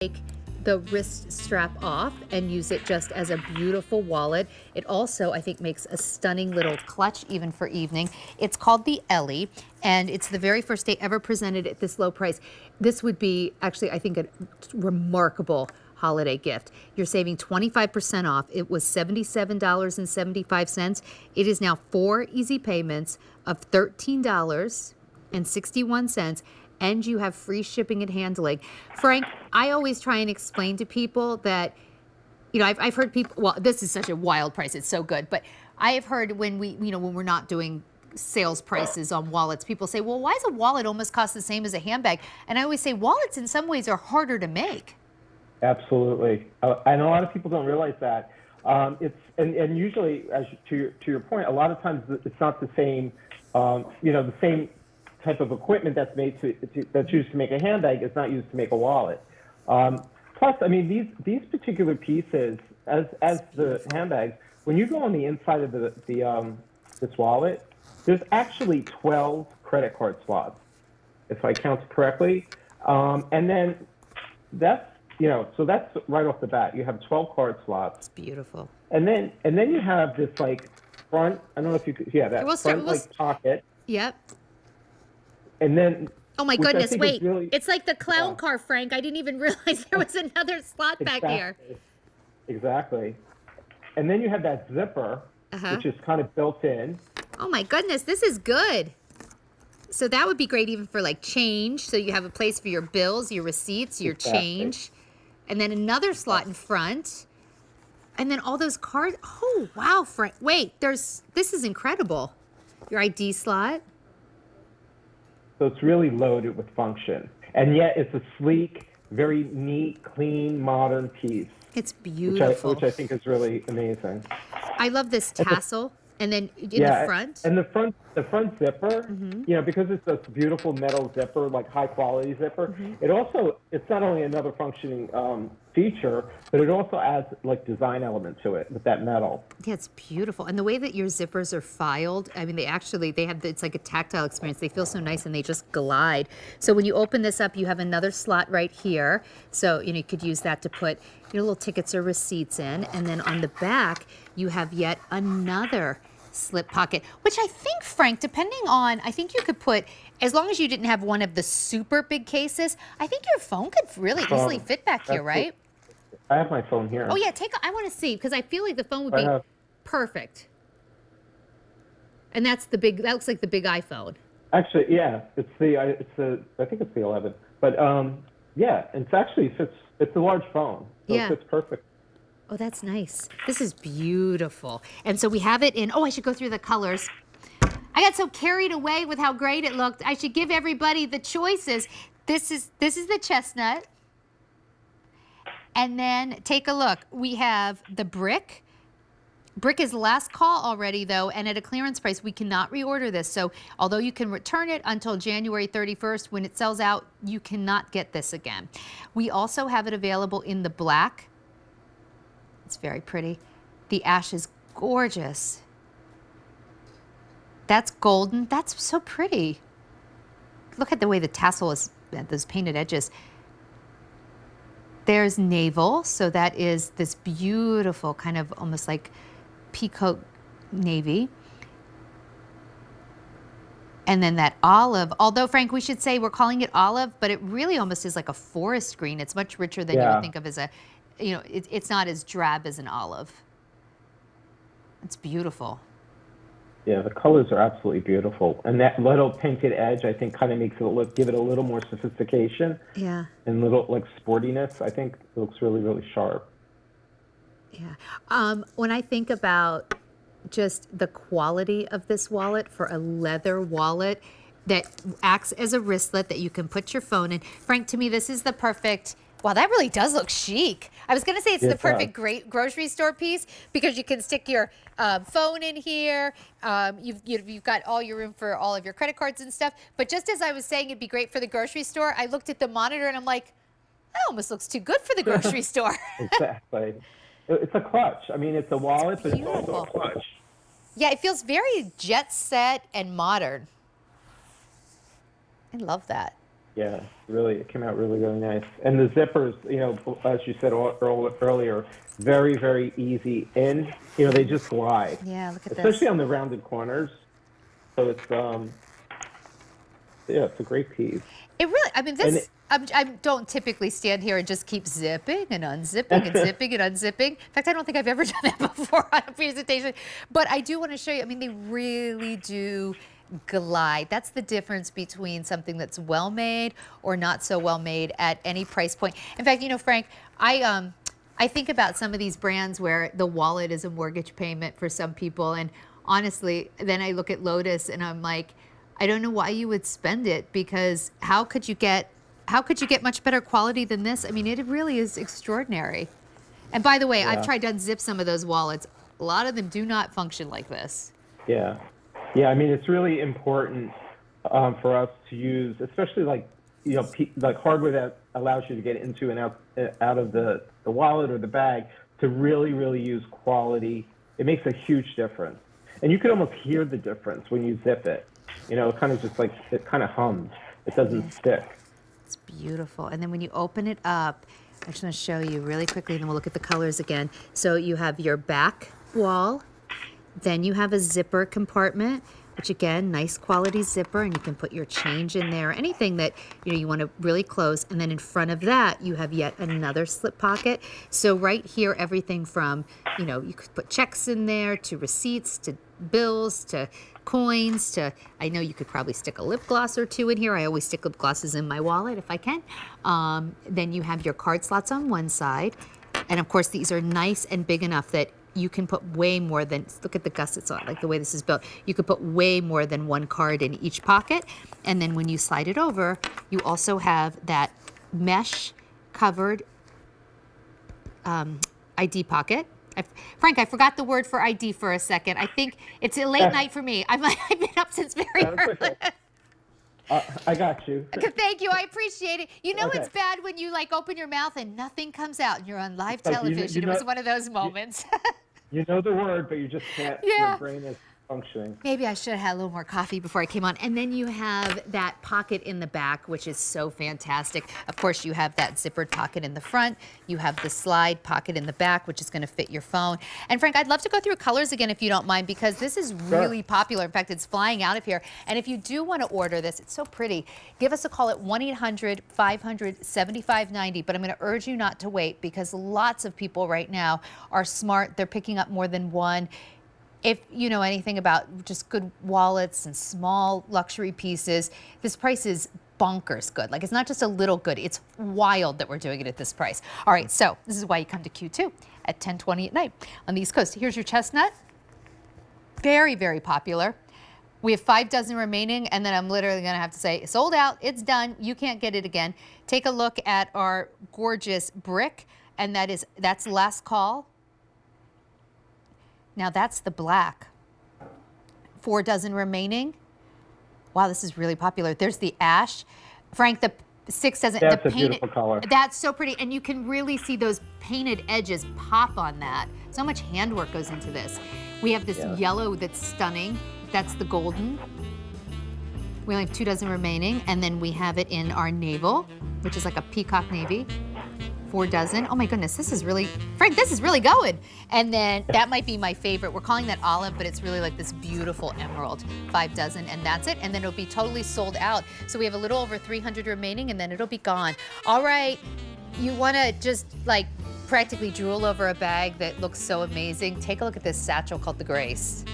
take the wrist strap off and use it just as a beautiful wallet. It also, I think, makes a stunning little clutch even for evening. It's called the Ellie, and it's the very first day ever presented at this low price. This would be actually, I think, a remarkable holiday gift. You're saving 25% off. It was $77.75. It is now 4 easy payments of $13.61. And you have free shipping and handling. Frank, I always try and explain to people that, I've heard people, well, this is such a wild price, it's so good, but I have heard when when we're not doing sales prices on wallets, people say, well, why does a wallet almost cost the same as a handbag? And I always say wallets in some ways are harder to make. Absolutely. And a lot of people don't realize that. And usually, to your point, a lot of times it's not the same, the same type of equipment that's made that's used to make a handbag is not used to make a wallet. Plus, I mean, these particular pieces, as the handbags, when you go on the inside of this wallet, there's actually 12 credit card slots, if I count correctly. And then that's so that's right off the bat. You have 12 card slots. It's beautiful. And then you have this like front. I don't know if you could. Yeah, that front pocket. Yep. And then, oh my goodness, wait, it's like the clown car, Frank. I didn't even realize there was another slot back here. Exactly. And then you have that zipper, which is kind of built in. Oh my goodness, this is good. So that would be great even for like change. So you have a place for your bills, your receipts, your change. And then another slot in front. And then all those cards. Oh, wow, Frank. Wait, this is incredible. Your ID slot. So it's really loaded with function. And yet it's a sleek, very neat, clean, modern piece. It's beautiful. Which I think is really amazing. I love this tassel. And then in the front? And the front zipper, because it's this beautiful metal zipper, like high quality zipper, it's not only another functioning feature, but it also adds like design element to it with that metal. Yeah, it's beautiful. And the way that your zippers are filed, I mean, it's like a tactile experience. They feel so nice and they just glide. So when you open this up, you have another slot right here. So, you could use that to put your little tickets or receipts in. And then on the back, you have yet another slip pocket, which I think, Frank, I think you could put, as long as you didn't have one of the super big cases, I think your phone could really easily fit back here, right? I have my phone here. Oh yeah, I want to see, because I feel like the phone would be perfect. And that looks like the big iPhone. Actually, yeah, I think it's the 11. But yeah, it's a large phone, so it fits perfect. Oh, that's nice. This is beautiful. And so we have it in, I should go through the colors. I got so carried away with how great it looked. I should give everybody the choices. This is the chestnut. And then take a look. We have the brick. Brick is last call already, though, and at a clearance price, we cannot reorder this. So although you can return it until January 31st, when it sells out, you cannot get this again. We also have it available in the black. It's very pretty. The ash is gorgeous. That's golden. That's so pretty. Look at the way the tassel is, those painted edges. There's navel. So that is this beautiful kind of almost like peacock navy. And then that olive, although, Frank, we should say we're calling it olive, but it really almost is like a forest green. It's much richer than you would think of as a, it's not as drab as an olive. It's beautiful. Yeah, the colors are absolutely beautiful. And that little painted edge, I think, kind of makes it give it a little more sophistication. Yeah. And little, like, sportiness. I think it looks really, really sharp. Yeah. When I think about just the quality of this wallet for a leather wallet that acts as a wristlet that you can put your phone in. Frank, to me, this is the perfect... Wow, that really does look chic. I was going to say it's the perfect great grocery store piece because you can stick your phone in here. You've got all your room for all of your credit cards and stuff. But just as I was saying it'd be great for the grocery store, I looked at the monitor and I'm like, that almost looks too good for the grocery store. Exactly. It's a clutch. I mean, it's a wallet, but it's also a clutch. Yeah, it feels very jet set and modern. I love that. Yeah, really, it came out really nice. And the zippers, as you said earlier, very, very easy in. They just glide. Yeah, look at Especially this. on the rounded corners. So it's a great piece. It really, I mean, And I don't typically stand here and just keep zipping and unzipping and zipping and unzipping. In fact, I don't think I've ever done that before on a presentation. But I do want to show you, I mean, they really do glide. That's the difference between something that's well made or not so well made at any price point. In fact, Frank, I think about some of these brands where the wallet is a mortgage payment for some people. And honestly, then I look at LODIS and I'm like, I don't know why you would spend it, because how could you get much better quality than this? I mean, it really is extraordinary. And by the way, I've Yeah. tried to unzip some of those wallets. A lot of them do not function like this. Yeah. I mean, it's really important for us to use, especially like hardware that allows you to get into and out of the wallet or the bag, to really use quality. It makes a huge difference, and you can almost hear the difference when you zip it. It kind of just like it kind of hums. It doesn't stick. It's beautiful. And then when you open it up, I'm just going to show you really quickly, and then we'll look at the colors again. So you have your back wall, then you have a zipper compartment, which again, nice quality zipper, and you can put your change in there, anything that you want to really close. And then in front of that, you have yet another slip pocket. So right here, everything from, you could put checks in there, to receipts, to bills, to coins, to, I know you could probably stick a lip gloss or two in here. I always stick lip glosses in my wallet if I can. Then you have your card slots on one side. And of course, these are nice and big enough that you can put way more than, look at the gussets on, like the way this is built. You could put way more than one card in each pocket. And then when you slide it over, you also have that mesh covered ID pocket. Frank, I forgot the word for ID for a second. I think it's a late night for me. I've been up since very early. Okay. I got you. Thank you. I appreciate it. Okay. It's bad when you open your mouth and nothing comes out and you're on live Like, television. It was one of those moments. You know the word, but you just can't. Yeah. Your brain is functioning. Maybe I should have had a little more coffee before I came on. And then you have that pocket in the back, which is so fantastic. Of course, you have that zippered pocket in the front. You have the slide pocket in the back, which is going to fit your phone. And Frank, I'd love to go through colors again, if you don't mind, because this is really popular. In fact, it's flying out of here. And if you do want to order this, it's so pretty. Give us a call at 1-800-500-7590. But I'm going to urge you not to wait, because lots of people right now are smart. They're picking up more than one. If you know anything about just good wallets and small luxury pieces, this price is bonkers good. It's not just a little good, it's wild that we're doing it at this price. All right, so this is why you come to Q2 at 10:20 at night on the East Coast. Here's your chestnut. Very, very popular. We have 5 dozen remaining, and then I'm literally gonna have to say, sold out, it's done, you can't get it again. Take a look at our gorgeous brick, and that's last call. Now that's the black. 4 dozen remaining. Wow, this is really popular. There's the ash. Frank, the 6 dozen. That's the a beautiful color. That's so pretty, and you can really see those painted edges pop on that. So much handwork goes into this. We have this yellow that's stunning. That's the golden. We only have 2 dozen remaining, and then we have it in our navel, which is like a peacock navy. 4 dozen. Oh my goodness, this is really, Frank, this is really going. And then that might be my favorite. We're calling that olive, but it's really like this beautiful emerald. 5 dozen, and that's it. And then it'll be totally sold out. So we have a little over 300 remaining, and then it'll be gone. All right, you wanna just practically drool over a bag that looks so amazing. Take a look at this satchel called the Grace.